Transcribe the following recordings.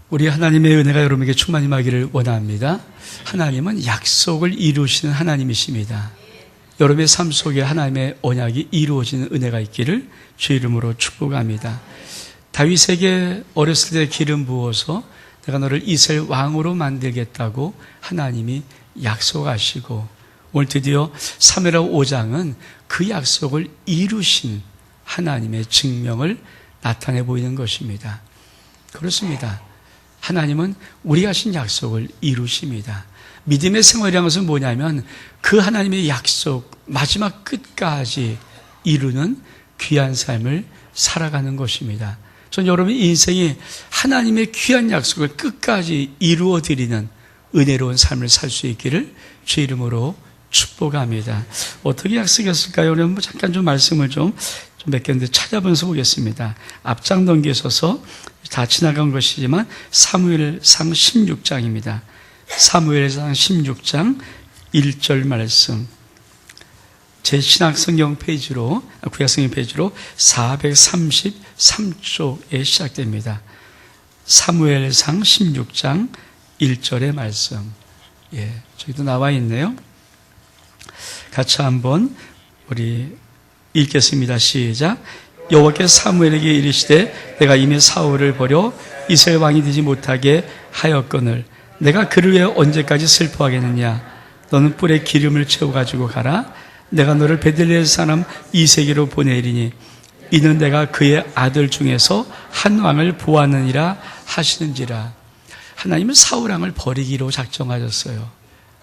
우리 하나님의 은혜가 여러분에게 충만하기를 원합니다. 하나님은 약속을 이루시는 하나님이십니다. 여러분의 삶 속에 하나님의 언약이 이루어지는 은혜가 있기를 주 이름으로 축복합니다. 다윗에게 어렸을 때 기름 부어서 내가 너를 이스라엘 왕으로 만들겠다고 하나님이 약속하시고, 오늘 드디어 사무엘하 5장은 그 약속을 이루신 하나님의 증명을 나타내 보이는 것입니다. 그렇습니다. 하나님은 우리가 하신 약속을 이루십니다. 믿음의 생활이라는 것은 뭐냐면 그 하나님의 약속 마지막 끝까지 이루는 귀한 삶을 살아가는 것입니다. 전 여러분의 인생이 하나님의 귀한 약속을 끝까지 이루어드리는 은혜로운 삶을 살 수 있기를 주 이름으로 축복합니다. 어떻게 약속했을까요? 여러분 잠깐 좀 말씀을 좀 몇 개인데 찾아보면서 보겠습니다. 앞장 넘기셔서 다 지나간 것이지만 사무엘상 16장입니다. 사무엘상 16장 1절 말씀. 제 신학성경 페이지로, 구약성경 페이지로 433쪽에 시작됩니다. 사무엘상 16장 1절의 말씀. 예, 저기도 나와 있네요. 같이 한번 우리 읽겠습니다. 시작. 여호와께서 사무엘에게 이르시되 내가 이미 사울을 버려 이스라엘 왕이 되지 못하게 하였거늘 내가 그를 위해 언제까지 슬퍼하겠느냐. 너는 뿔에 기름을 채워 가지고 가라. 내가 너를 베들레헴 사람 이새기로 보내리니 이는 내가 그의 아들 중에서 한 왕을 보았느니라 하시는지라. 하나님은 사울 왕을 버리기로 작정하셨어요.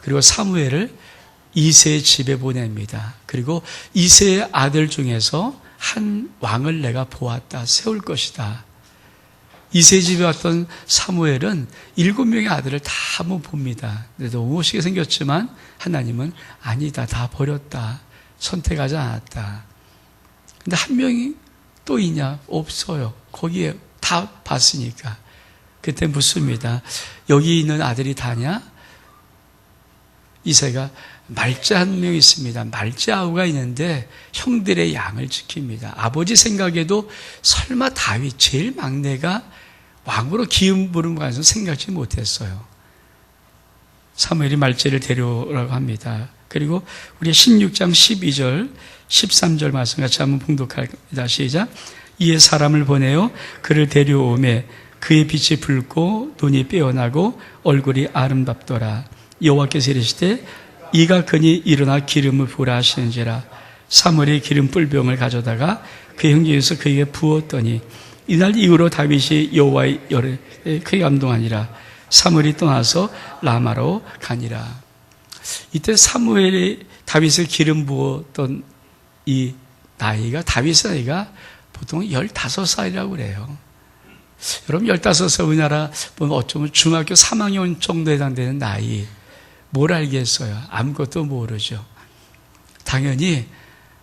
그리고 사무엘을 이새의 집에 보냅니다. 그리고 이새의 아들 중에서 한 왕을 내가 보았다, 세울 것이다. 이새의 집에 왔던 사무엘은 7명의 아들을 다 한번 봅니다. 너무 멋있게 생겼지만 하나님은 아니다, 다 버렸다, 선택하지 않았다. 근데 한 명이 또 있냐? 없어요. 거기에 다 봤으니까. 그때 묻습니다. 여기 있는 아들이 다냐? 이새가 말째 한 명 있습니다. 말째 아우가 있는데 형들의 양을 지킵니다. 아버지 생각에도 설마 다윗 제일 막내가 왕으로 기름 부름 가서 생각지 못했어요. 사무엘이 말째를 데려오라고 합니다. 그리고 우리 16장 12절 13절 말씀 같이 한번 봉독합니다. 시작. 이에 사람을 보내어 그를 데려오매 그의 빛이 붉고 눈이 빼어나고 얼굴이 아름답더라. 여호와께서 이르시되 이가 그니 일어나 기름을 부으라 하시는지라. 사무엘이 기름 뿔병을 가져다가 그 형제에서 그에게 부었더니 이날 이후로 다윗이 여호와의 열에 크게 감동하니라. 사무엘이 떠나서 라마로 가니라. 이때 사무엘이 다윗을 기름 부었던 이 나이가, 다윗의 나이가 보통 15살이라고 그래요. 여러분 15살 우리나라 보면 어쩌면 중학교 3학년 정도에 해당되는 나이. 뭘 알겠어요? 아무것도 모르죠. 당연히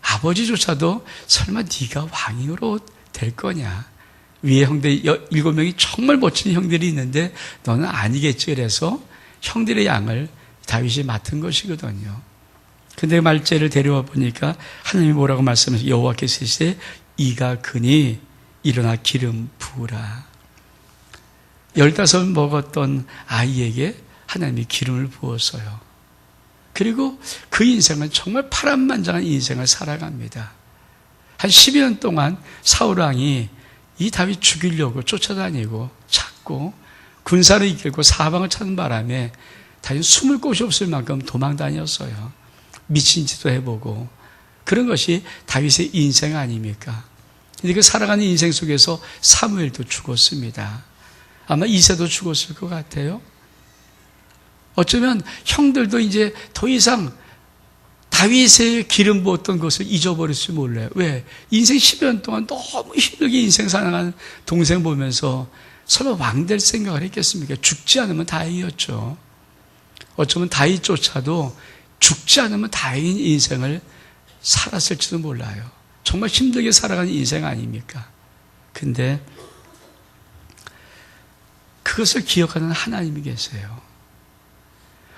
아버지조차도 설마 네가 왕으로 될 거냐. 위에 형들 7명이 정말 멋진 형들이 있는데 너는 아니겠지. 그래서 형들의 양을 다윗이 맡은 것이거든요. 근데 말째를 데려와 보니까 하나님이 뭐라고 말씀하세요? 여호와께서 이르시되 이가 그니 일어나 기름 부으라. 15 먹었던 아이에게 하나님이 기름을 부었어요. 그리고 그 인생은 정말 파란만장한 인생을 살아갑니다. 한 10여 년 동안 사울왕이 이 다윗 죽이려고 쫓아다니고 찾고 군사를 이끌고 사방을 찾는 바람에 다윗 숨을 곳이 없을 만큼 도망 다녔어요. 미친 짓도 해보고. 그런 것이 다윗의 인생 아닙니까? 근데 그 살아가는 인생 속에서 사무엘도 죽었습니다. 아마 이새도 죽었을 것 같아요. 어쩌면 형들도 이제 더 이상 다윗의 기름 부었던 것을 잊어버릴지 몰라요. 왜? 인생 10여 년 동안 너무 힘들게 인생 살아가는 동생 보면서 설마 왕 될 생각을 했겠습니까? 죽지 않으면 다행이었죠. 어쩌면 다윗조차도 죽지 않으면 다행인 인생을 살았을지도 몰라요. 정말 힘들게 살아가는 인생 아닙니까? 근데 그것을 기억하는 하나님이 계세요.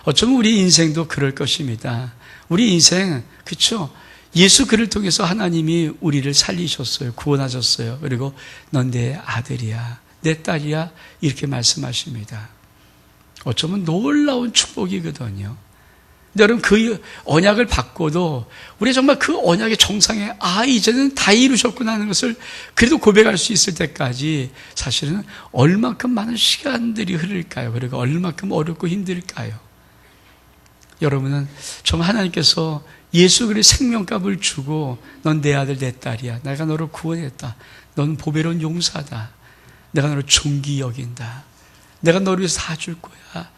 어쩌면 우리 인생도 그럴 것입니다. 우리 인생, 그렇죠? 예수 그를 통해서 하나님이 우리를 살리셨어요. 구원하셨어요. 그리고 넌 내 아들이야. 내 딸이야. 이렇게 말씀하십니다. 어쩌면 놀라운 축복이거든요. 근데 여러분 그 언약을 받고도 우리 정말 그 언약의 정상에 이제는 다 이루셨구나 하는 것을 그래도 고백할 수 있을 때까지 사실은 얼마큼 많은 시간들이 흐를까요? 그리고 얼마큼 어렵고 힘들까요? 여러분은 정말 하나님께서 예수 그리스도의 생명값을 주고 넌 내 아들 내 딸이야. 내가 너를 구원했다. 넌 보배로운 용사다. 내가 너를 존귀 여긴다. 내가 너를 위해서 다 줄 거야.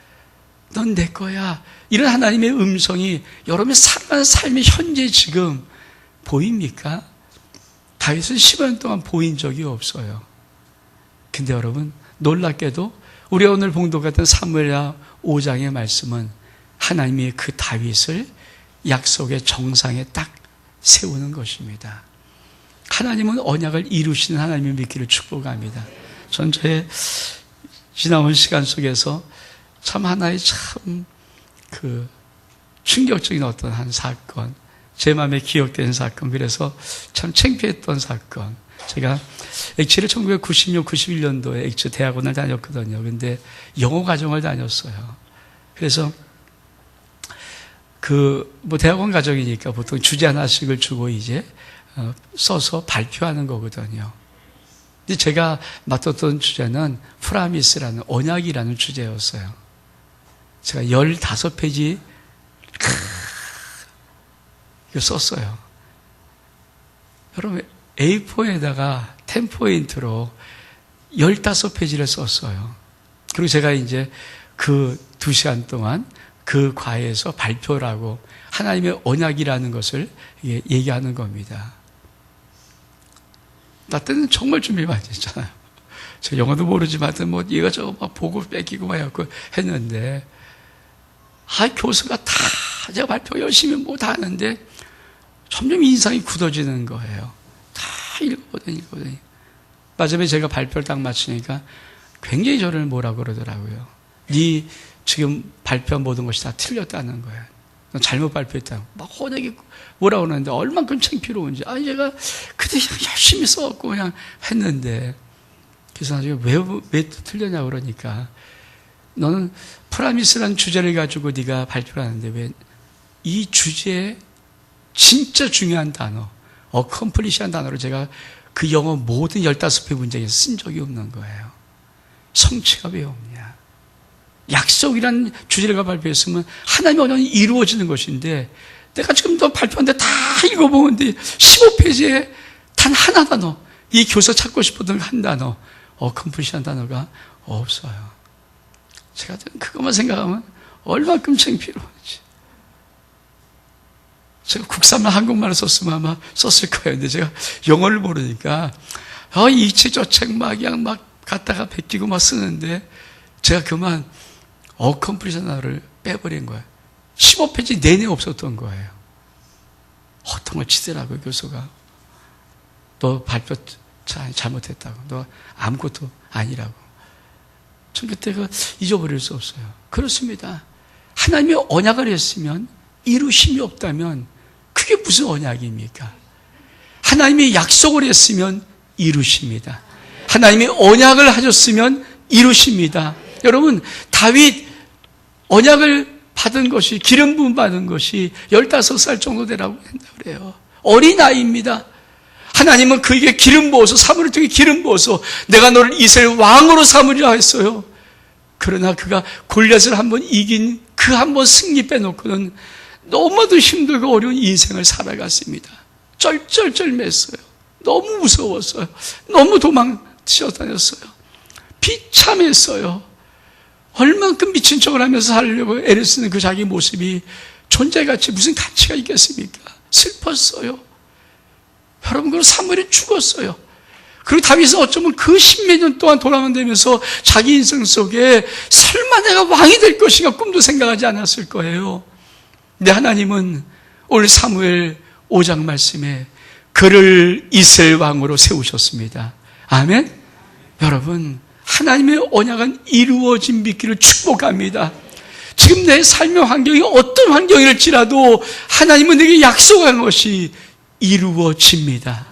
넌 내 거야. 이런 하나님의 음성이 여러분의 살아가는 삶의 현재 지금 보입니까? 다윗은 10년 동안 보인 적이 없어요. 근데 여러분 놀랍게도 우리가 오늘 봉독했던 사무엘하 5장의 말씀은 하나님이 그 다윗을 약속의 정상에 딱 세우는 것입니다. 하나님은 언약을 이루시는 하나님을 믿기를 축복합니다. 전 저의 지나온 시간 속에서 참 하나의 참 충격적인 어떤 한 사건, 제 마음에 기억되는 사건, 그래서 참 창피했던 사건. 제가 엑치를 1990년, 91년도에 엑치 대학원을 다녔거든요. 근데 영어 과정을 다녔어요. 그래서 대학원 과정이니까 보통 주제 하나씩을 주고 이제 써서 발표하는 거거든요. 근데 제가 맡았던 주제는 프라미스라는 언약이라는 주제였어요. 제가 15페이지 이거 썼어요. 여러분 A4에다가 10포인트로 15페이지를 썼어요. 그리고 제가 이제 그 2시간 동안 그 과에서 발표를 하고 하나님의 언약이라는 것을 얘기하는 겁니다. 나 때는 정말 준비 많이 했잖아요. 제가 영어도 모르지만 뭐 이거저거 막 보고 뺏기고 막 해갖고 했는데 교수가 다 제가 발표 열심히 뭐 다 하는데 점점 인상이 굳어지는 거예요. 다 읽어보더니 마지막에 제가 발표를 딱 마치니까 굉장히 저를 뭐라 그러더라고요. 네 지금 발표한 모든 것이 다 틀렸다는 거예요. 넌 잘못 발표했다고 막 호되게 뭐라 그러는데 얼만큼 창피로운지. 제가 그때 그냥 열심히 써갖고 그냥 했는데 그래서 나중에 왜 틀렸냐 그러니까 너는 프라미스라는 주제를 가지고 네가 발표를 하는데 왜 이 주제에 진짜 중요한 단어 어컴플리시한 단어로 제가 그 영어 모든 15회 문제에서 쓴 적이 없는 거예요. 성취가 왜 없냐. 약속이라는 주제를 발표했으면 하나님의 언약이 이루어지는 것인데 내가 지금 너 발표하는데 다 읽어보는데 15페이지에 단 하나 단어, 이 교사 찾고 싶었던 한 단어, 어컴플리시한 단어가 없어요. 제가 그것만 생각하면 얼마큼 창피로운지. 제가 국산말 한국말을 썼으면 아마 썼을 거예요. 근데 제가 영어를 모르니까 이 책 저 책 막 그냥 막 갖다가 베끼고 막 쓰는데 제가 그만 어컴플리시한 단어를 빼버린 거예요. 15페이지 내내 없었던 거예요. 어떤 걸 치더라고요, 교수가. 너 발표 잘못했다고. 너 아무것도 아니라고. 전 그때 잊어버릴 수 없어요. 그렇습니다. 하나님이 언약을 했으면 이루심이 없다면 그게 무슨 언약입니까? 하나님이 약속을 했으면 이루십니다. 하나님이 언약을 하셨으면 이루십니다. 여러분, 다윗 언약을 받은 것이, 기름 부음 받은 것이 15살 정도 되라고 한다고 그래요. 어린아이입니다. 하나님은 그에게 기름 부어서, 사무를 통해 기름 부어서 내가 너를 이스라엘 왕으로 삼으리라 했어요. 그러나 그가 골리앗을 한번 이긴 그 한 번 승리 빼놓고는 너무도 힘들고 어려운 인생을 살아갔습니다. 쩔쩔쩔맸어요. 너무 무서웠어요. 너무 도망치어 다녔어요. 비참했어요. 얼만큼 미친 척을 하면서 살려고 애를 쓰는 그 자기 모습이 존재가치 무슨 가치가 있겠습니까? 슬펐어요. 여러분, 그 사무엘이 죽었어요. 그리고 다윗은 어쩌면 그 십몇 년 동안 돌아다니면서 자기 인생 속에 설마 내가 왕이 될 것인가 꿈도 생각하지 않았을 거예요. 근데 하나님은 오늘 사무엘 5장 말씀에 그를 이스라엘 왕으로 세우셨습니다. 아멘? 여러분, 하나님의 언약은 이루어진 믿기를 축복합니다. 지금 내 삶의 환경이 어떤 환경일지라도 하나님은 내게 약속한 것이 이루어집니다.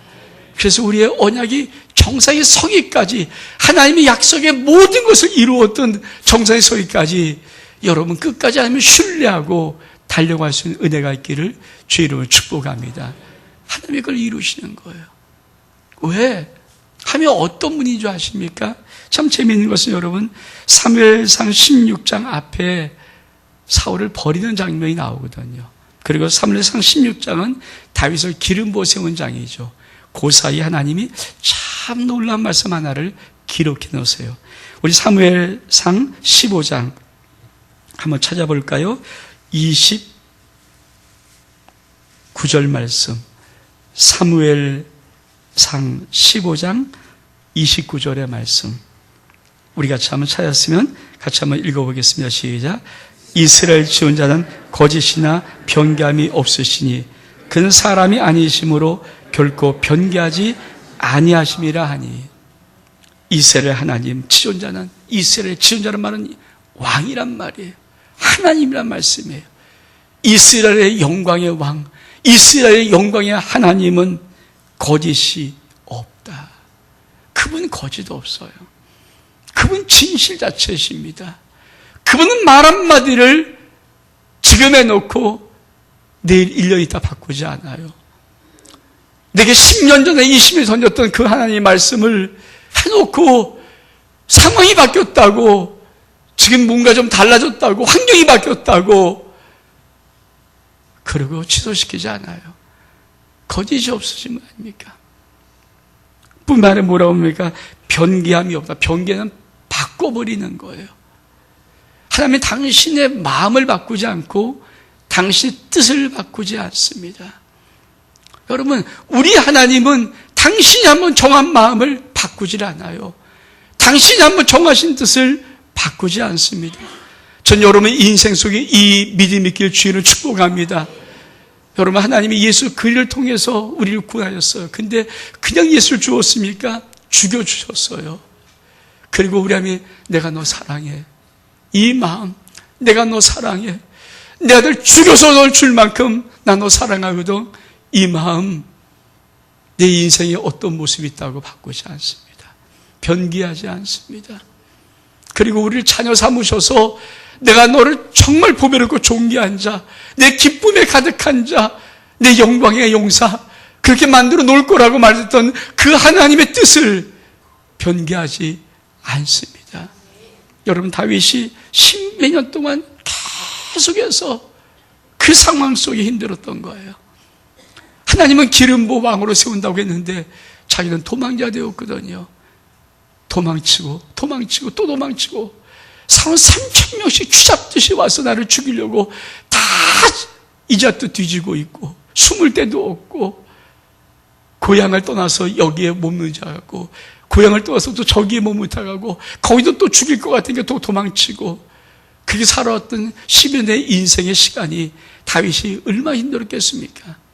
그래서 우리의 언약이 정상에 서기까지, 하나님의 약속의 모든 것을 이루었던 정상에 서기까지 여러분 끝까지 하나님을 신뢰하고 달려갈 수 있는 은혜가 있기를 주의 이름으로 축복합니다. 하나님이 그걸 이루시는 거예요. 왜? 하면 어떤 분인 줄 아십니까? 참 재미있는 것은 여러분, 사무엘상 16장 앞에 사울을 버리는 장면이 나오거든요. 그리고 사무엘상 16장은 다윗을 기름 부어 세운 장이죠. 그 사이 하나님이 참 놀라운 말씀 하나를 기록해 놓으세요. 우리 사무엘상 15장 한번 찾아볼까요? 29절 말씀. 사무엘상 15장 29절의 말씀. 우리 같이 한번 찾았으면 같이 한번 읽어보겠습니다. 시작. 이스라엘 지존자는 거짓이나 변개함이 없으시니 그는 사람이 아니심으로 결코 변개하지 아니하심이라 하니. 이스라엘 하나님 지존자는, 이스라엘 지존자는 말은 왕이란 말이에요. 하나님이란 말씀이에요. 이스라엘의 영광의 왕, 이스라엘의 영광의 하나님은 거짓이 없다. 그분 거짓 없어요. 그분 진실 자체이십니다. 그분은 말 한마디를 지금 해놓고 내일 1년 있다 바꾸지 않아요. 내게 10년 전에 20일 던졌던 그 하나님의 말씀을 해놓고 상황이 바뀌었다고, 지금 뭔가 좀 달라졌다고, 환경이 바뀌었다고 그러고 취소시키지 않아요. 거짓이 없으신 분 아닙니까? 뿐만 아니라 뭐라고 합니까? 변개함이 없다. 변개는 바꿔버리는 거예요. 하나님은 당신의 마음을 바꾸지 않고 당신의 뜻을 바꾸지 않습니다. 여러분, 우리 하나님은 당신이 한번 정한 마음을 바꾸질 않아요. 당신이 한번 정하신 뜻을 바꾸지 않습니다. 전 여러분의 인생 속에 이 믿음 있길 주의를 축복합니다. 여러분, 하나님이 예수 그리스도를 통해서 우리를 구하셨어요. 근데 그냥 예수를 주었습니까? 죽여주셨어요. 그리고 우리 하나님이 내가 너 사랑해. 이 마음, 내가 너 사랑해. 내 아들 죽여서 널 줄 만큼 나 너 사랑하거든. 이 마음, 내 인생에 어떤 모습이 있다고 바꾸지 않습니다. 변기하지 않습니다. 그리고 우리를 자녀 삼으셔서 내가 너를 정말 보배롭고 존귀한 자, 내 기쁨에 가득한 자, 내 영광의 용사, 그렇게 만들어 놓을 거라고 말했던 그 하나님의 뜻을 변개하지 않습니다. 여러분, 다윗이 십몇 년 동안 계속해서 그 상황 속에 힘들었던 거예요. 하나님은 기름 부어 왕으로 세운다고 했는데 자기는 도망자 되었거든요. 도망치고 또 도망치고 사람 3,000명씩 쥐잡듯이 와서 나를 죽이려고 다 이잣도 뒤지고 있고, 숨을 데도 없고, 고향을 떠나서 여기에 몸을 자고, 고향을 떠나서 또 저기에 몸을 타가고, 거기도 또 죽일 것 같으니까 또 도망치고, 그렇게 살아왔던 10여 년의 인생의 시간이 다윗이 얼마나 힘들었겠습니까?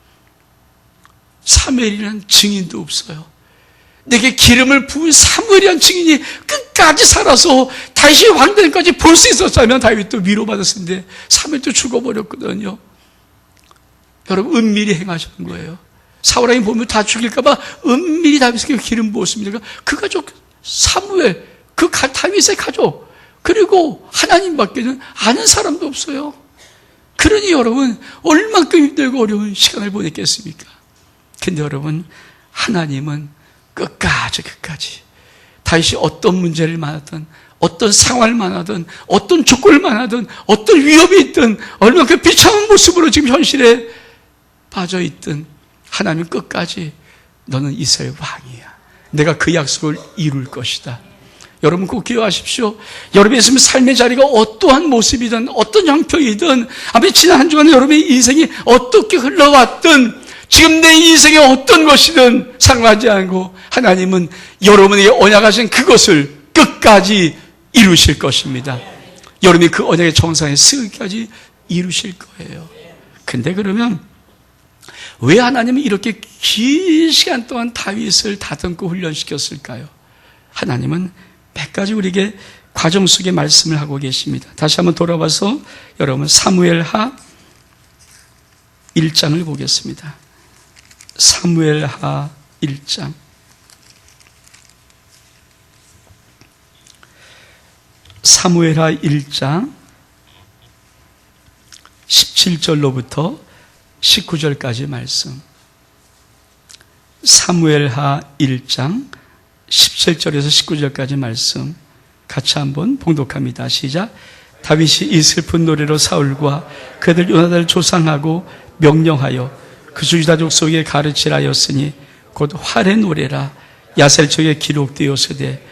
사무엘이라는 증인도 없어요. 내게 기름을 부은 사무엘이라는 증인이 끝까지 살아서 다윗이 왕되기까지 볼 수 있었다면 다윗도 위로받았을 텐데 사무엘도 죽어버렸거든요. 여러분, 은밀히 행하시는 거예요. 사울왕이 보면 다 죽일까봐 은밀히 다윗에게 기름 부었습니다. 그 가족 사무엘, 그 다윗의 가족, 그리고 하나님밖에는 아는 사람도 없어요. 그러니 여러분, 얼만큼 힘들고 어려운 시간을 보냈겠습니까? 근데 여러분, 하나님은 끝까지 다윗이 어떤 문제를 만나든, 어떤 상황을 만나든, 어떤 조건을 만나든, 어떤 위협이 있든, 얼마큼 비참한 모습으로 지금 현실에 빠져있든 하나님 끝까지 너는 이스라엘 왕이야. 내가 그 약속을 이룰 것이다. 여러분 꼭 기억하십시오. 여러분의 삶의 자리가 어떠한 모습이든 어떤 형편이든, 아마 지난 한 주간 여러분의 인생이 어떻게 흘러왔든, 지금 내 인생에 어떤 것이든 상관하지 않고 하나님은 여러분에게 언약하신 그것을 끝까지 이루실 것입니다. 여러분이 그 언약의 정상에 서기까지 이루실 거예요. 근데 그러면 왜 하나님은 이렇게 긴 시간 동안 다윗을 다듬고 훈련시켰을까요? 하나님은 몇 가지 우리에게 과정 속에 말씀을 하고 계십니다. 다시 한번 돌아와서 여러분 사무엘하 1장을 보겠습니다. 사무엘하 1장 사무엘하 1장 17절로부터 19절까지 말씀. 사무엘하 1장 17절에서 19절까지 말씀 같이 한번 봉독합니다. 시작. 다윗이 이 슬픈 노래로 사울과 그들 요나단을 조상하고 명령하여 그 유다 족속에 가르치라였으니 곧 활의 노래라. 야셀초에 기록되었으되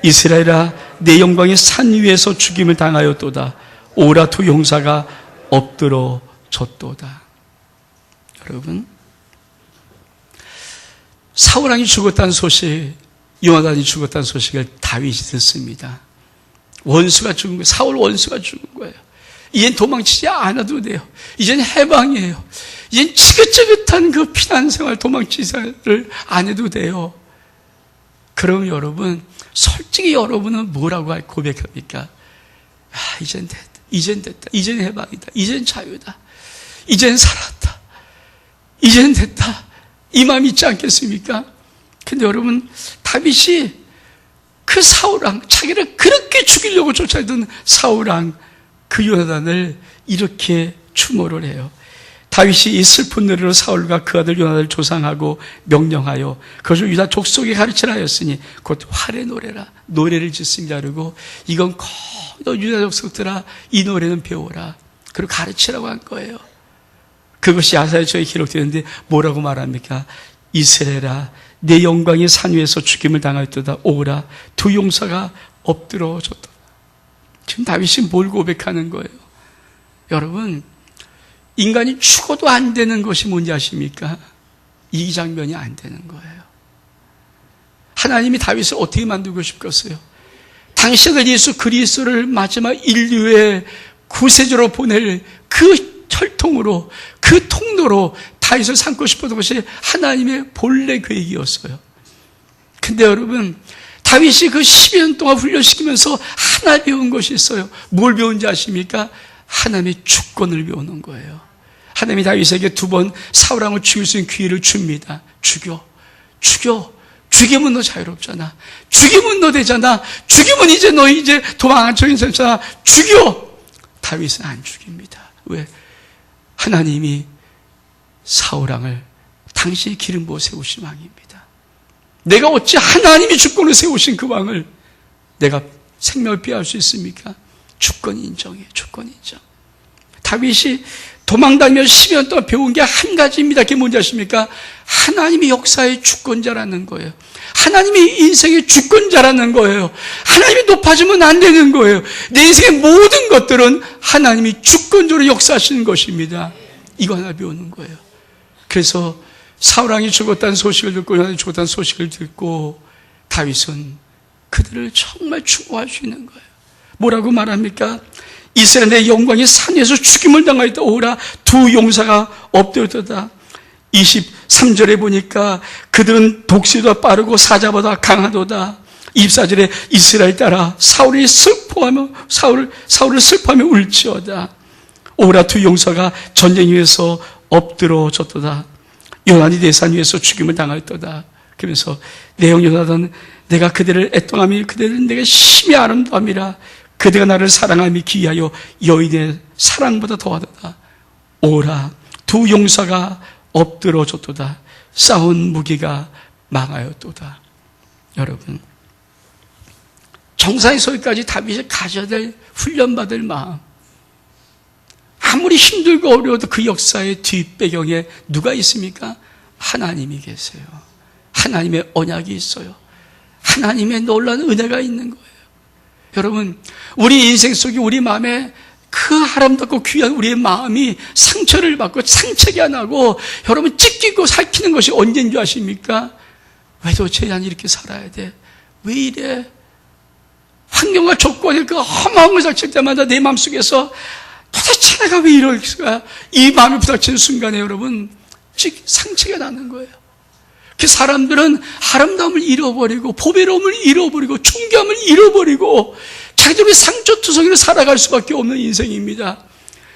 이스라엘아 내 영광이 산 위에서 죽임을 당하였도다. 오라 두 용사가 엎드러졌도다. 여러분, 사울왕이 죽었다는 소식, 요나단이 죽었다는 소식을 다윗이 듣습니다. 원수가 죽은 거예요. 사울 원수가 죽은 거예요. 이젠 도망치지 않아도 돼요. 이젠 해방이에요. 이젠 지긋지긋한 그 피난생활 도망치기를 안 해도 돼요. 그럼 여러분, 솔직히 여러분은 뭐라고 고백합니까? 이젠 됐다. 이젠 됐다. 이젠 해방이다. 이젠 자유다. 이젠 살았다. 이젠 됐다. 이 마음 있지 않겠습니까? 근데 여러분, 다윗이 그 사울왕, 자기를 그렇게 죽이려고 쫓아다니던 사울왕, 그 요나단을 이렇게 추모를 해요. 다윗이 이 슬픈 노래로 사울과 그 아들 요나단을 조상하고 명령하여 그것을 유다 족속에 가르치라 하였으니 곧 활의 노래라. 노래를 짓습니다. 그리고 이건 너 유다 족속들아 이 노래는 배워라. 그리고 가르치라고 한 거예요. 그것이 야사야서에 기록되는데 뭐라고 말합니까? 이스라엘아 내 영광이 산 위에서 죽임을 당하였도다. 오라 두 용사가 엎드러졌다. 지금 다윗이 뭘 고백하는 거예요? 여러분, 인간이 죽어도 안 되는 것이 뭔지 아십니까? 이 장면이 안 되는 거예요. 하나님이 다윗을 어떻게 만들고 싶겠어요? 당신 아들 예수 그리스도를 마지막 인류의 구세주로 보낼 그 혈통으로, 그 통로로 다윗을 삼고 싶었던 것이 하나님의 본래 계획이었어요. 근데 여러분, 다윗이 그 12년 동안 훈련시키면서 하나 배운 것이 있어요. 뭘 배운지 아십니까? 하나님의 주권을 배우는 거예요. 하나님이 다윗에게 두 번 사울왕을 죽일 수 있는 기회를 줍니다. 죽여. 죽이면 너 자유롭잖아. 죽이면 너 되잖아. 죽이면 이제 너 이제 도망 안 쳐있잖아. 죽여. 다윗은 안 죽입니다. 왜? 하나님이 사울왕을 당신이 기름 부어 세우신 왕입니다. 내가 어찌 하나님이 주권을 세우신 그 왕을 내가 생명을 빼앗을 수 있습니까? 주권 인정이에요. 주권 인정. 다윗이 도망다니며 10년 동안 배운 게 한 가지입니다. 그게 뭔지 아십니까? 하나님이 역사의 주권자라는 거예요. 하나님이 인생의 주권자라는 거예요. 하나님이 높아지면 안 되는 거예요. 내 인생의 모든 것들은 하나님이 주권적으로 역사하시는 것입니다. 이거 하나 배우는 거예요. 그래서 사울왕이 죽었다는 소식을 듣고 요나단이 죽었다는 소식을 듣고 다윗은 그들을 정말 추모할 수 있는 거예요. 뭐라고 말합니까? 이스라엘의 영광이 산에서 죽임을 당하였다. 오라 두 용사가 엎드렸다. 23절에 보니까 그들은 독수리보다 빠르고 사자보다 강하도다. 24절에 이스라엘 따라 사울을 슬퍼하며 울지어다. 오라 두 용사가 전쟁 위에서 엎드러졌도다. 요나단이 내 산 위에서 죽임을 당하였도다. 그러면서 내 형 요나단 내가 그들을 애통함이 그들은 내가 심히 아름다움이라. 그대가 나를 사랑함이 기하여 여인의 사랑보다 더하도다. 오라 두 용사가 엎드러졌도다. 싸운 무기가 망하였도다. 여러분, 정사의 소리까지 다윗이 가져야 될 훈련받을 마음, 아무리 힘들고 어려워도 그 역사의 뒷배경에 누가 있습니까? 하나님이 계세요. 하나님의 언약이 있어요. 하나님의 놀라운 은혜가 있는 거예요. 여러분, 우리 인생 속에 우리 마음에 그 아름답고 귀한 우리의 마음이 상처를 받고 상책이 안 나고 여러분 찢기고 삭히는 것이 언제인 줄 아십니까? 왜 도대체 난 이렇게 살아야 돼? 왜 이래? 환경과 조건이 그 험한 것을 칠 때마다 내 마음속에서 도대체 내가 왜 이럴까? 이 마음이 부닥치는 순간에 여러분 상처가 나는 거예요. 그 사람들은 아름다움을 잃어버리고 보배로움을 잃어버리고 존귀함을 잃어버리고 자기들이 상처투성이로 살아갈 수밖에 없는 인생입니다.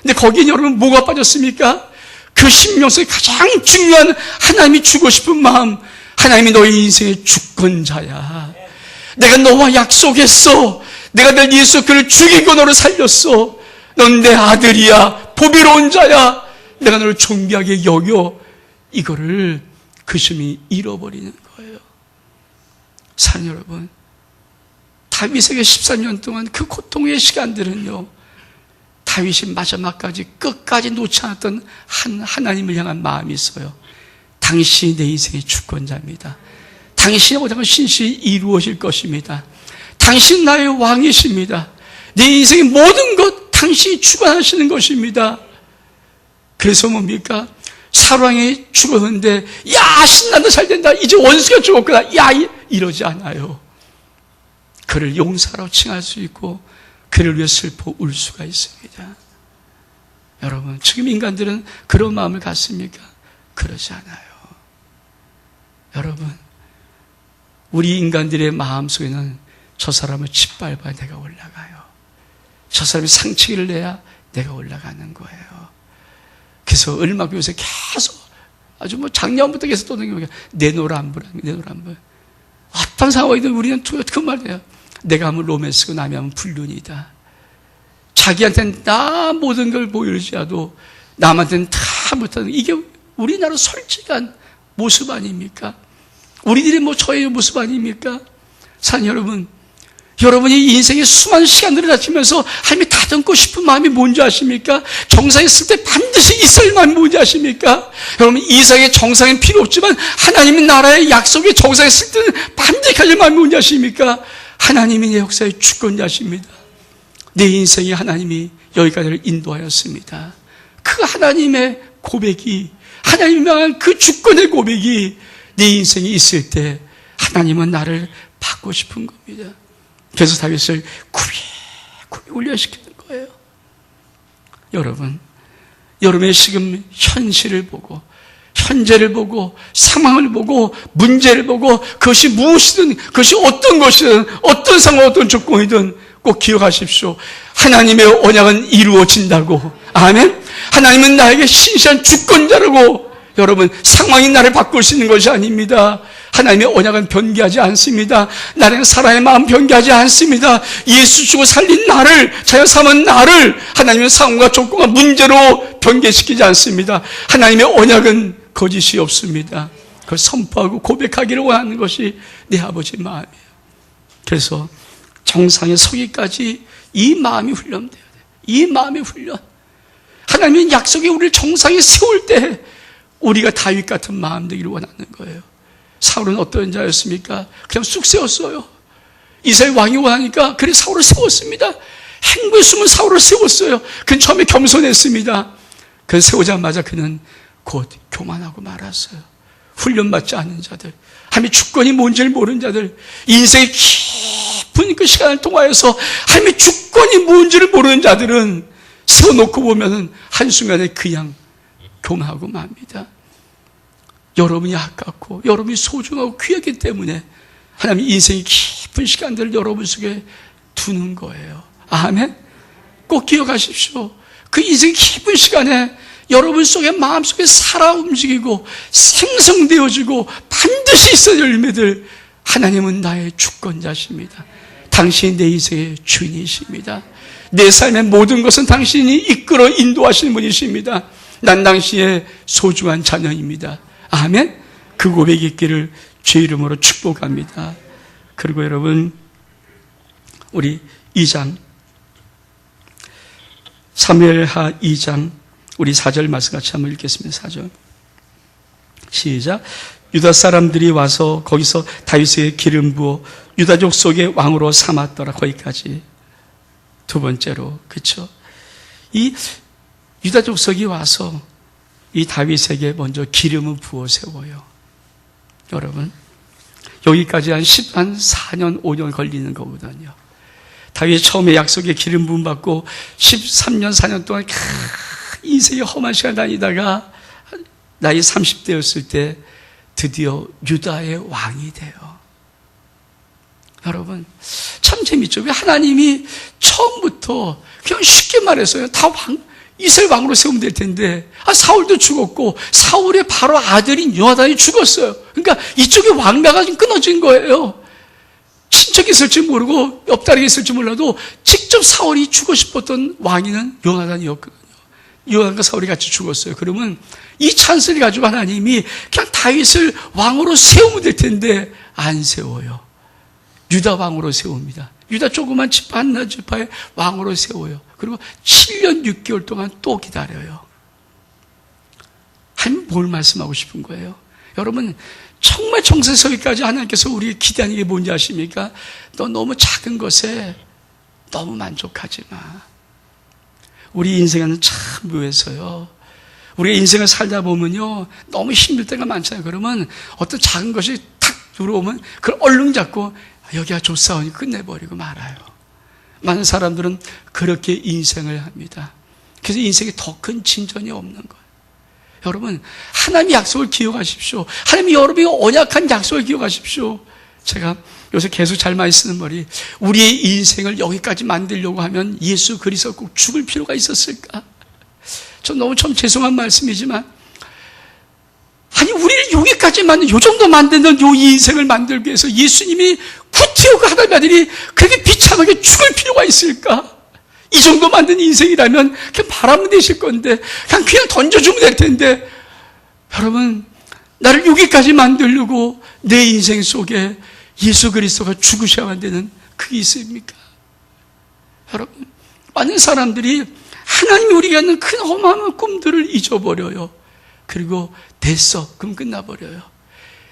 근데 거기에 여러분 뭐가 빠졌습니까? 그 신명 속에 가장 중요한 하나님이 주고 싶은 마음, 하나님이 너의 인생의 주권자야. 내가 너와 약속했어. 내가 늘 예수 그를 죽이고 너를 살렸어. 넌 내 아들이야. 보배로운 자야. 내가 너를 존귀하게 여겨. 이거를 그 심히 잃어버리는 거예요. 사랑 여러분, 다윗에게 14년 동안 그 고통의 시간들은요, 다윗이 마지막까지 끝까지 놓지 않았던 하나님을 향한 마음이 있어요. 당신이 내 인생의 주권자입니다. 당신의 모든 것이 신실히 이루어질 것입니다. 당신 나의 왕이십니다. 내 인생의 모든 것 당신이 주관하시는 것입니다. 그래서 뭡니까? 사울왕이 죽었는데 야 신난다 잘된다 이제 원수가 죽었구나 야 이러지 않아요. 그를 용사로 칭할 수 있고 그를 위해 슬퍼 울 수가 있습니다. 여러분 지금 인간들은 그런 마음을 갖습니까? 그러지 않아요. 여러분 우리 인간들의 마음속에는 저 사람을 짓밟아야 내가 올라가요. 저 사람이 상처를 내야 내가 올라가는 거예요. 그래서 얼마 교회에서 계속 아주 작년부터 계속 떠드는 게 내노라 안 부라 내노라 안 부라. 어떤 상황이든 우리는 그 말이에요. 내가 하면 로맨스고 남이 하면 불륜이다. 자기한테는 다 모든 걸 보여주지라도 남한테는 다 못하는 이게 우리나라 솔직한 모습 아닙니까? 우리들이 저의 모습 아닙니까? 사랑 여러분, 여러분이 인생의 수많은 시간들을 다치면서 하나님이 다듬고 싶은 마음이 뭔지 아십니까? 정상에 있을 때 반드시 있을 마음이 뭔지 아십니까? 여러분 이상의 정상은 필요 없지만 하나님의 나라의 약속의 정상에 있을 때는 반드시 가질 마음이 뭔지 아십니까? 하나님이 내 역사의 주권자십니다. 내 인생에 하나님이 여기까지를 인도하였습니다. 그 하나님의 고백이 하나님이 명한 그 주권의 고백이 내 인생에 있을 때 하나님은 나를 받고 싶은 겁니다. 그래서 다윗을 굽이 훈련시키는 거예요. 여러분, 여러분의 지금 현실을 보고 현재를 보고 상황을 보고 문제를 보고 그것이 무엇이든 그것이 어떤 것이든 어떤 상황 어떤 조건이든 꼭 기억하십시오. 하나님의 언약은 이루어진다고. 아멘. 하나님은 나에게 신실한 주권자라고. 여러분 상황이 나를 바꿀 수 있는 것이 아닙니다. 하나님의 언약은 변개하지 않습니다. 나는 사람의 마음 변개하지 않습니다. 예수 주고 살린 나를 자연 삼은 나를 하나님의 상황과 조건과 문제로 변개시키지 않습니다. 하나님의 언약은 거짓이 없습니다. 그걸 선포하고 고백하기를 원하는 것이 내 아버지 마음이에요. 그래서 정상에 서기까지 이 마음이 훈련돼야 돼요. 이 마음의 훈련. 하나님의 약속이 우리를 정상에 세울 때 우리가 다윗 같은 마음 되기를 원하는 거예요. 사울은 어떤 자였습니까? 그냥 쑥 세웠어요. 이스라엘 왕이 원하니까 그래 사울을 세웠습니다. 행부에 숨은 사울을 세웠어요. 그는 처음에 겸손했습니다. 그 세우자마자 그는 곧 교만하고 말았어요. 훈련받지 않은 자들, 하나님의 주권이 뭔지를 모르는 자들, 인생의 깊은 그 시간을 통하여서 하나님의 주권이 뭔지를 모르는 자들은 세워놓고 보면은 한순간에 그냥 교만하고 맙니다. 여러분이 아깝고 여러분이 소중하고 귀하기 때문에 하나님이 인생의 깊은 시간들을 여러분 속에 두는 거예요. 아멘. 꼭 기억하십시오. 그 인생의 깊은 시간에 여러분 속에 마음속에 살아 움직이고 생성되어지고 반드시 있어야 될 열매들. 하나님은 나의 주권자십니다. 당신이 내 인생의 주인이십니다. 내 삶의 모든 것은 당신이 이끌어 인도하시는 분이십니다. 난 당신의 소중한 자녀입니다. 아멘. 그 고백이 있기를 주의 이름으로 축복합니다. 그리고 여러분 우리 2장 사무엘하 2장 우리 4절 말씀 같이 한번 읽겠습니다. 4절 시작. 유다 사람들이 와서 거기서 다윗에게 기름 부어 유다족 속의 왕으로 삼았더라. 거기까지. 두 번째로 그렇죠. 이 유다족 속이 와서 이 다윗에게 먼저 기름을 부어 세워요. 여러분 여기까지 한 4년 5년 걸리는 거거든요. 다윗이 처음에 약속의 기름 부음 받고 13년 4년 동안 인생의 험한 시간 다니다가 나이 30대였을 때 드디어 유다의 왕이 돼요. 여러분 참 재밌죠. 왜 하나님이 처음부터 그냥 쉽게 말해서요. 다 이스라엘 왕으로 세우면 될 텐데 사울도 죽었고 사울의 바로 아들인 요나단이 죽었어요. 그러니까 이쪽에 왕가가 좀 끊어진 거예요. 친척이 있을지 모르고 옆다리가 있을지 몰라도 직접 사울이 주고 싶었던 왕위는 요나단이었거든요. 요나단과 사울이 같이 죽었어요. 그러면 이 찬스를 가지고 하나님이 그냥 다윗을 왕으로 세우면 될 텐데 안 세워요. 유다 왕으로 세웁니다. 유다 조그만 지파 한나 지파의 왕으로 세워요. 그리고 7년 6개월 동안 또 기다려요. 하나님 뭘 말씀하고 싶은 거예요? 여러분 정말 정세서기까지 하나님께서 우리에게 기대하는 게 뭔지 아십니까? 너 너무 작은 것에 너무 만족하지 마. 우리 인생은 참 묘해서요. 우리가 인생을 살다 보면요 너무 힘들 때가 많잖아요. 그러면 어떤 작은 것이 탁 들어오면 그걸 얼른 잡고 여기가 좋사오니 끝내버리고 말아요. 많은 사람들은 그렇게 인생을 합니다. 그래서 인생에 더 큰 진전이 없는 거예요. 여러분 하나님의 약속을 기억하십시오. 하나님이 여러분이 언약한 약속을 기억하십시오. 제가 요새 계속 잘 많이 쓰는 말이 우리의 인생을 여기까지 만들려고 하면 예수 그리스도 꼭 죽을 필요가 있었을까? 전 너무 참 죄송한 말씀이지만 아니 우리를 여기까지 만든 요 정도 만드는 요 인생을 만들기 위해서 예수님이 구티오가 하나님의 아들이 그렇게 비참하게 죽을 필요가 있을까? 이 정도 만든 인생이라면 그냥 바라면 되실 건데 그냥 던져주면 될 텐데 여러분 나를 여기까지 만들려고 내 인생 속에 예수 그리스도가 죽으셔야만 되는 그게 있습니까? 여러분 많은 사람들이 하나님이 우리에게 하는 큰 어마어마한 꿈들을 잊어버려요. 그리고 됐어 그럼 끝나버려요.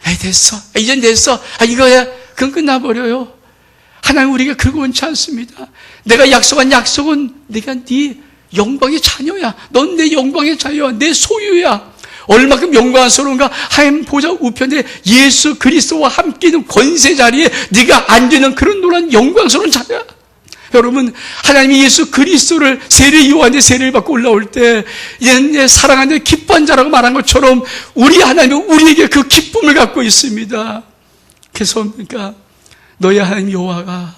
에이 됐어 이젠 됐어 이거야 그럼 끝나버려요. 하나님 우리가 그러고 원치 않습니다. 내가 약속한 약속은 내가 네 영광의 자녀야. 넌 내 영광의 자녀야. 내 소유야. 얼마큼 영광스러운가. 하나님 보좌 우편에 예수 그리스도와 함께 있는 권세 자리에 네가 앉는 그런 놀라운 영광스러운 자녀야. 여러분 하나님이 예수 그리스도를 세례 요한의 세례를 받고 올라올 때 내 사랑하는 기뻐한 자라고 말한 것처럼 우리 하나님은 우리에게 그 기쁨을 갖고 있습니다. 그래서 그러니까 너희 하나님 여호와가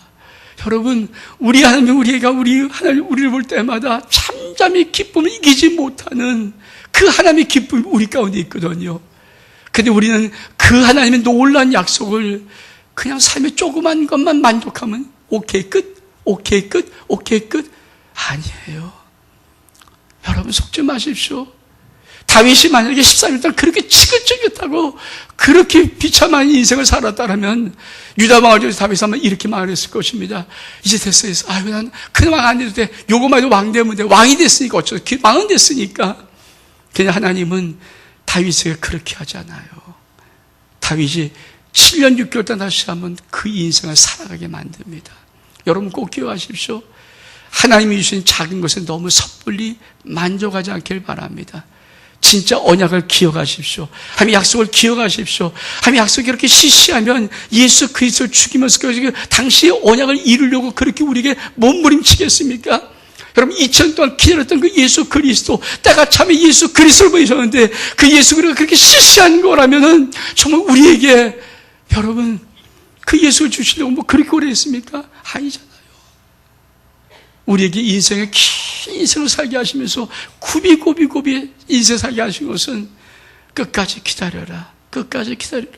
여러분 우리 하나님 우리를 볼 때마다 잠잠히 기쁨을 이기지 못하는 그 하나님의 기쁨이 우리 가운데 있거든요. 근데 우리는 그 하나님의 놀라운 약속을 그냥 삶의 조그만 것만 만족하면 오케이 끝 오케이 끝 오케이 끝 아니에요. 여러분 속지 마십시오. 다윗이 만약에 13일 동안 그렇게 지긋지긋하고 그렇게 비참한 인생을 살았다면 유다 왕을 통해서 다윗이 아마 이렇게 말했을 것입니다. 이제 됐어. 아유, 난 큰 왕 안 돼도 돼. 요거만 해도 왕 되면 돼. 왕이 됐으니까 어쩌 왕은 됐으니까. 그냥 하나님은 다윗에게 그렇게 하지 않아요. 다윗이 7년 6개월 동안 다시 한번 그 인생을 살아가게 만듭니다. 여러분 꼭 기억하십시오. 하나님이 주신 작은 것에 너무 섣불리 만족하지 않길 바랍니다. 진짜 언약을 기억하십시오. 하나님의 약속을 기억하십시오. 하나님의 약속이 이렇게 시시하면 예수 그리스도를 죽이면서 당시의 언약을 이루려고 그렇게 우리에게 몸부림치겠습니까? 여러분 2000년 동안 기다렸던 그 예수 그리스도 때가 참에 예수 그리스도를 보이셨는데 그 예수 그리스도가 그렇게 시시한 거라면은 정말 우리에게 여러분 그 예수를 주시려고 뭐 그렇게 오래 했습니까? 아니잖아요. 우리에게 인생의 긴 인생을 살게 하시면서 굽이 인생 살게 하신 것은 끝까지 기다려라. 끝까지 기다려라.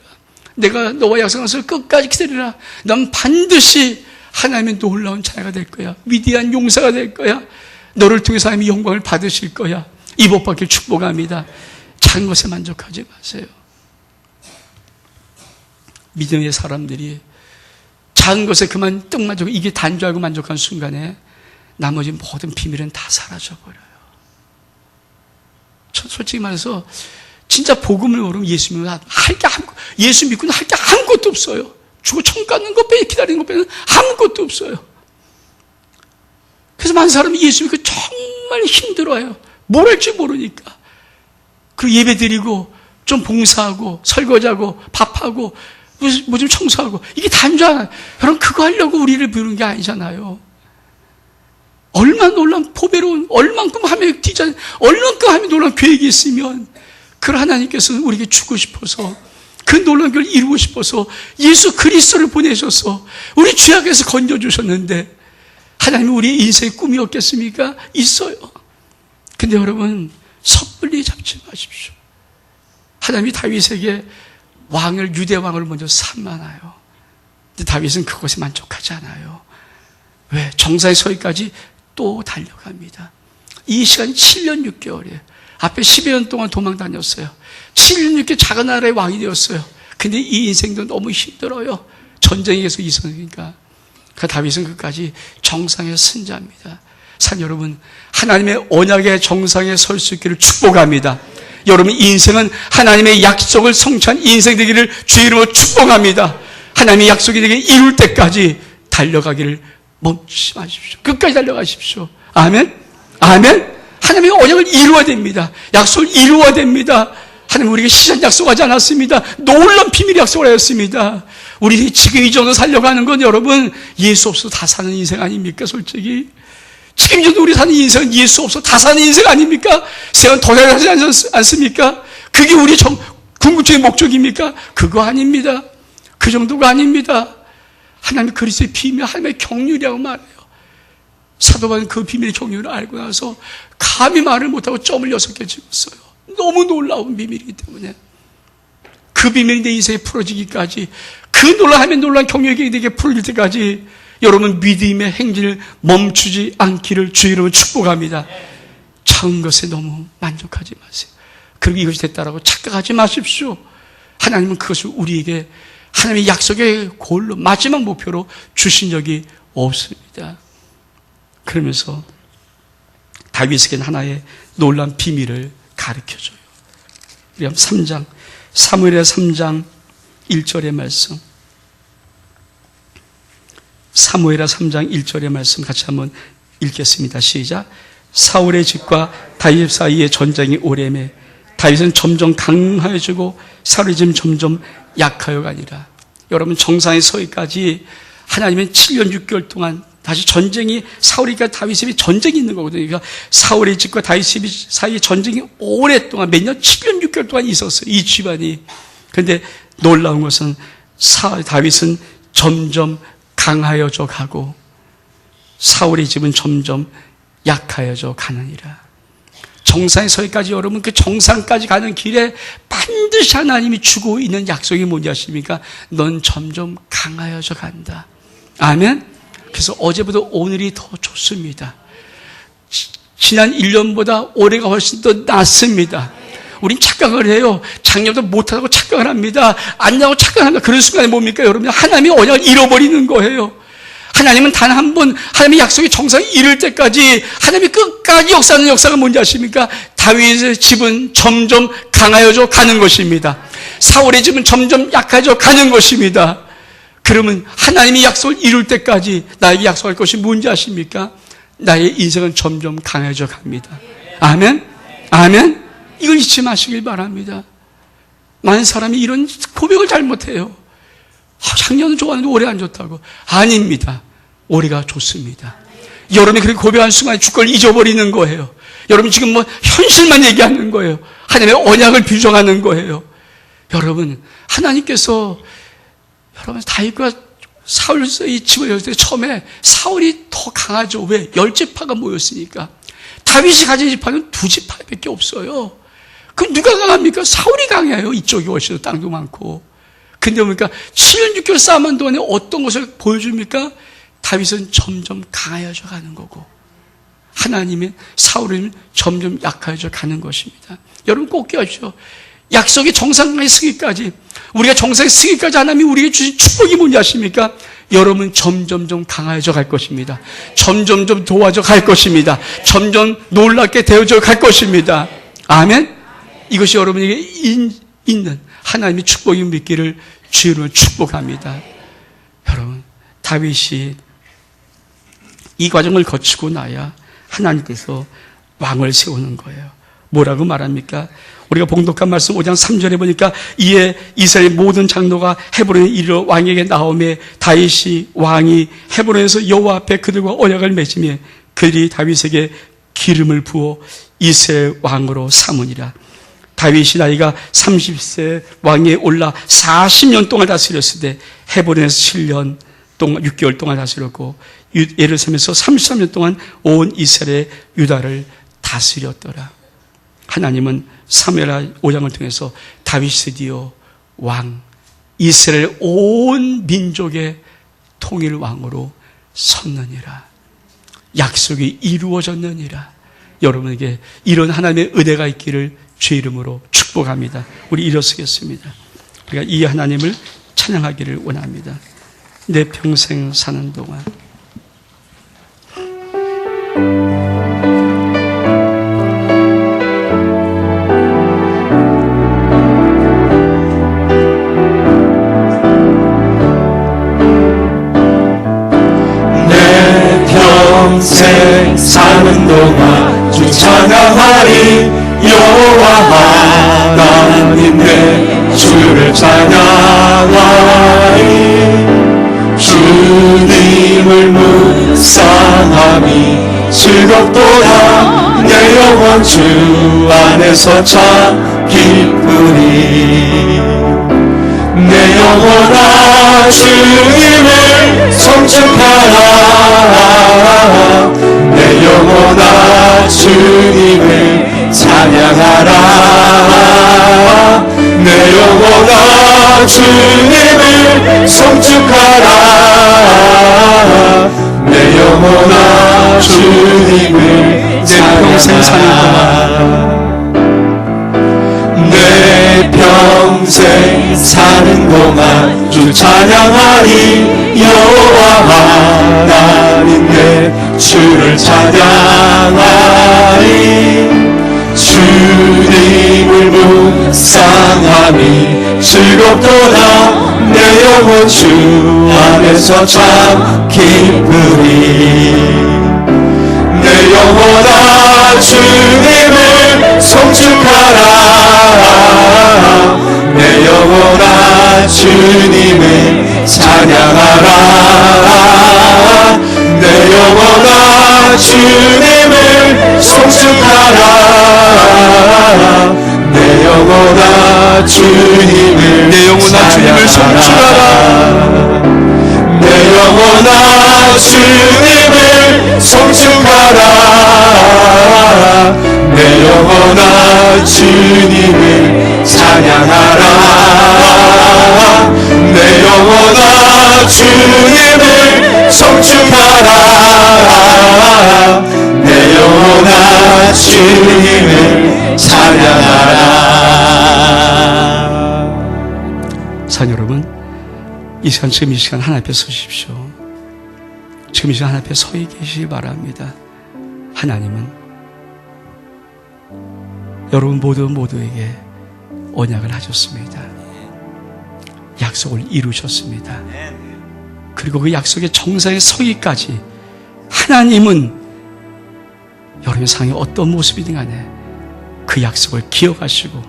내가 너와 약속해서 끝까지 기다려라. 넌 반드시 하나님의 놀라운 자녀가 될 거야. 위대한 용사가 될 거야. 너를 통해서 하나님의 영광을 받으실 거야. 이 복 받길 축복합니다. 작은 것에 만족하지 마세요. 믿음의 사람들이 작은 것에 그만 떡 만족하고 이게 단 줄 알고 만족한 순간에 나머지 모든 비밀은 다 사라져버려요. 솔직히 말해서 진짜 복음을 모르면 예수 믿으면 예수 믿고는 할 게 아무것도 없어요. 죽어 청 가는 것 빼 기다리는 것 빼는 아무것도 없어요. 그래서 많은 사람이 예수 믿고 정말 힘들어요. 뭘 할지 모르니까. 그 예배 드리고 좀 봉사하고 설거지하고 밥하고 뭐 좀 청소하고 이게 단 줄 알아요. 여러분 그거 하려고 우리를 부르는 게 아니잖아요. 얼마나 놀라운 포배로운 얼만큼 하나님의 디자인 얼만큼 하나님의 놀라운 계획이 있으면 그 하나님께서는 우리에게 주고 싶어서 그 놀라운 걸 이루고 싶어서 예수 그리스도를 보내셔서 우리 죄악에서 건져주셨는데 하나님은 우리의 인생의 꿈이 없겠습니까? 있어요. 근데 여러분 섣불리 잡지 마십시오. 하나님이 다윗에게 왕을 유대 왕을 먼저 삼아놔요. 근데 다윗은 그것에 만족하지 않아요. 왜? 정상에 서기까지 또 달려갑니다. 이 시간이 7년 6개월이에요. 앞에 10여 년 동안 도망 다녔어요. 7년 6개월 작은 나라의 왕이 되었어요. 근데 이 인생도 너무 힘들어요. 전쟁이 계속 있으니까. 그 다윗은 끝까지 정상의 승자입니다. 산 여러분, 하나님의 언약의 정상에 설 수 있기를 축복합니다. 여러분 인생은 하나님의 약속을 성취한 인생 되기를 주의 이름으로 축복합니다. 하나님의 약속이 되게 이룰 때까지 달려가기를 멈추지 마십시오. 끝까지 달려가십시오. 아멘? 아멘? 하나님의 언약을 이루어야 됩니다. 약속을 이루어야 됩니다. 하나님 우리에게 시간 약속하지 않았습니다. 놀라운 비밀 약속을 하였습니다. 우리 지금 이 정도 살려가는 건 여러분 예수 없어서 다 사는 인생 아닙니까? 솔직히 지금 이 정도 우리 사는 인생은 예수 없어서 다 사는 인생 아닙니까? 세상 더 잘하지 않습니까? 그게 우리 궁극적인 목적입니까? 그거 아닙니다. 그 정도가 아닙니다. 하나님의 그리스도의 비밀, 하나님의 경륜이라고 말해요. 사도 바울은 그 비밀의 경륜을 알고 나서 감히 말을 못하고 점을 6개 찍었어요. 너무 놀라운 비밀이기 때문에 그 비밀이 내 인생에 풀어지기까지, 그 놀라운 경륜이 내게 풀어질 때까지 여러분 믿음의 행진을 멈추지 않기를 주의 이름으로 축복합니다. 작은 것에 너무 만족하지 마세요. 그리고 이것이 됐다라고 착각하지 마십시오. 하나님은 그것을 우리에게 하나님의 약속의 골로 마지막 목표로 주신 적이 없습니다. 그러면서 다윗에게는 하나의 놀라운 비밀을 가르쳐줘요. 우리 한번 3장, 사무엘의 3장 1절의 말씀, 사무엘하 3장 1절의 말씀 같이 한번 읽겠습니다. 시작. 사울의 집과 다윗 사이의 전쟁이 오래매 다윗은 점점 강하여지고 사울의 집은 점점 약하여 가니라. 여러분 정상에 서기까지 하나님은 7년 6개월 동안 다시 전쟁이, 사울이니까 다윗 집이 전쟁이 있는 거거든요. 그러니까 사울의 집과 다윗 집 사이의 전쟁이 오랫동안 몇 년, 7년 6개월 동안 있었어요. 이 집안이. 그런데 놀라운 것은 다윗은 점점 강하여져 가고 사울의 집은 점점 약하여져 가느니라. 정상에 서기까지 여러분 그 정상까지 가는 길에 반드시 하나님이 주고 있는 약속이 뭔지 아십니까? 넌 점점 강하여져 간다. 아멘? 그래서 어제보다 오늘이 더 좋습니다. 지난 1년보다 올해가 훨씬 더 낫습니다. 우린 착각을 해요. 작년보다 못하다고 착각을 합니다. 안 나고 착각합니다. 그런 순간에 뭡니까 여러분? 하나님의 언약을 잃어버리는 거예요. 하나님은 단 한 번 하나님의 약속이 정상에 이를 때까지 하나님이 끝까지 역사하는 역사가 뭔지 아십니까? 다윗의 집은 점점 강하여져 가는 것입니다. 사울의 집은 점점 약해져 가는 것입니다. 그러면 하나님이 약속을 이룰 때까지 나에게 약속할 것이 뭔지 아십니까? 나의 인생은 점점 강해져 갑니다. 아멘? 아멘? 이걸 잊지 마시길 바랍니다. 많은 사람이 이런 고백을 잘못해요. 작년은 좋았는데 올해 안 좋다고. 아닙니다. 올해가 좋습니다. 여러분이 그렇게 고백한 순간에 주권을 잊어버리는 거예요. 여러분 지금 뭐 현실만 얘기하는 거예요. 하나님의 언약을 부정하는 거예요. 여러분 하나님께서 여러분 다윗과 사울의 집을 열때 처음에 사울이 더 강하죠. 왜? 10지파가 모였으니까. 다윗이 가진 지파는 2지파밖에 없어요. 그럼 누가 강합니까? 사울이 강해요. 이쪽이 훨씬 더 땅도 많고. 근데 보니까 7년 6개월 싸움한 동안에 어떤 것을 보여줍니까? 다윗은 점점 강해져 가는 거고 하나님의 사울은 점점 약해져 가는 것입니다. 여러분 꼭 기억하십시오. 약속이 정상에 서기까지, 우리가 정상에 서기까지 하나님이 우리에게 주신 축복이 뭔지 아십니까? 여러분 점점점 강해져 갈 것입니다. 점점점 도와져 갈 것입니다. 점점 놀랍게 되어져 갈 것입니다. 아멘? 이것이 여러분에게 있는 하나님의 축복이 믿기를 주로 축복합니다. 여러분 다윗이 이 과정을 거치고 나야 하나님께서 왕을 세우는 거예요. 뭐라고 말합니까? 우리가 봉독한 말씀 5장 3절에 보니까 이에 이스라엘 모든 장로가 헤브론에 이르러 왕에게 나오매 다윗이 왕이 헤브론에서 여호와 앞에 그들과 언약을 맺으며 그들이 다윗에게 기름을 부어 이스라엘 왕으로 삼으니라. 다윗이 나이가 30세 왕위에 올라 40년 동안 다스렸을 때 헤브론에서 7년 동안 6개월 동안 다스렸고 예루살렘에서 33년 동안 온 이스라엘 유다를 다스렸더라. 하나님은 사무엘하 5장을 통해서 다윗이 드디어 왕, 이스라엘 온 민족의 통일왕으로 섰느니라. 약속이 이루어졌느니라. 여러분에게 이런 하나님의 은혜가 있기를 주의 이름으로 축복합니다. 우리 일어서겠습니다. 우리가 이 하나님을 찬양하기를 원합니다. 내 평생 사는 동안 내 평생 사는 동안 주 찬양하리. 여호와 하나님 내 주를 찬양하리. 주님을 묵상함이 즐겁도다. 내 영혼 주 안에서 참 기쁘리. 내 영혼아 주님을 송축하라. 내 영혼아 주님을 찬양하라. 내 영혼아 주님을 송축하라. 내 영혼아 주님을 찬양하라. 내 평생 사는 동안 주 찬양하리. 여호와 하나님 내 주를 찬양하리. 주님을 묵상함이 즐겁도다. 내 영혼 주 안에서 참 기쁘리. 내 영혼아 주님을 송축하라. 내 영혼아 주님을 찬양하라. 내 영혼아 주님을 송축하라. 내 영혼아 주님을 송축하라. 내 영혼아 주님을 송축하라. 내 영혼아 주님을 찬양하라. 내 영혼아 주님을 송축하라. 내 영혼아 주님을 찬양하라. 산 여러분, 이 시간, 지금 이 시간 하나님 앞에 서십시오. 지금 이 시간 하나님 앞에 서 계시기 바랍니다. 하나님은 여러분 모두에게 언약을 하셨습니다. 약속을 이루셨습니다. 그리고 그 약속의 정상에 서기까지 하나님은 여러분의 상황이 어떤 모습이든 간에 그 약속을 기억하시고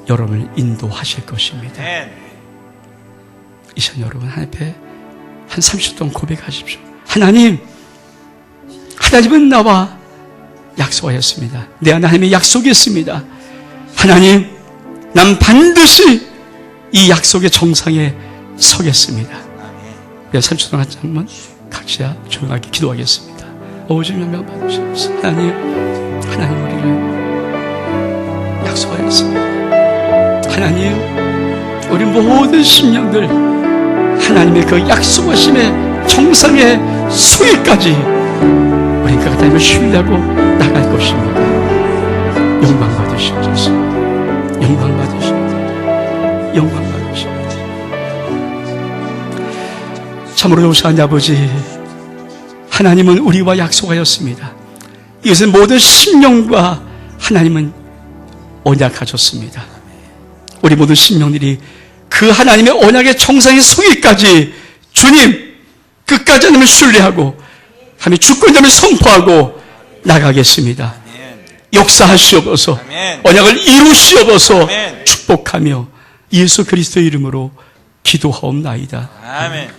여러분을 인도하실 것입니다. 이 시간 여러분 하나님 앞에 한 30초 동안 고백하십시오. 하나님은 나와 약속하였습니다. 내 하나님의 약속이 있습니다. 하나님, 난 반드시 이 약속의 정상에 서겠습니다. 30초 동안 한번 각자 조용하게 기도하겠습니다. 주님 한 명 받으시옵소서. 하나님 우리를 약속하였습니다. 하나님, 우리 모든 심령들 하나님의 그 약속하심의 정상에 서기까지 우리가 하나님을 신뢰하고 나갈 것입니다. 영광 받으시옵소서. 영광 받으시옵소서. 영광 받으시옵소서. 참으로 용서하는 아버지, 하나님은 우리와 약속하였습니다. 이것은 모든 심령과 하나님은 언약하셨습니다. 우리 모든 심령들이 그 하나님의 언약의 정상에 서기까지 주님 끝까지 하나님을 신뢰하고 하나님의 주권자를 선포하고 나가겠습니다. 역사하시옵소서. 언약을 이루시옵소서. 축복하며 예수 그리스도의 이름으로 기도하옵나이다. 아멘.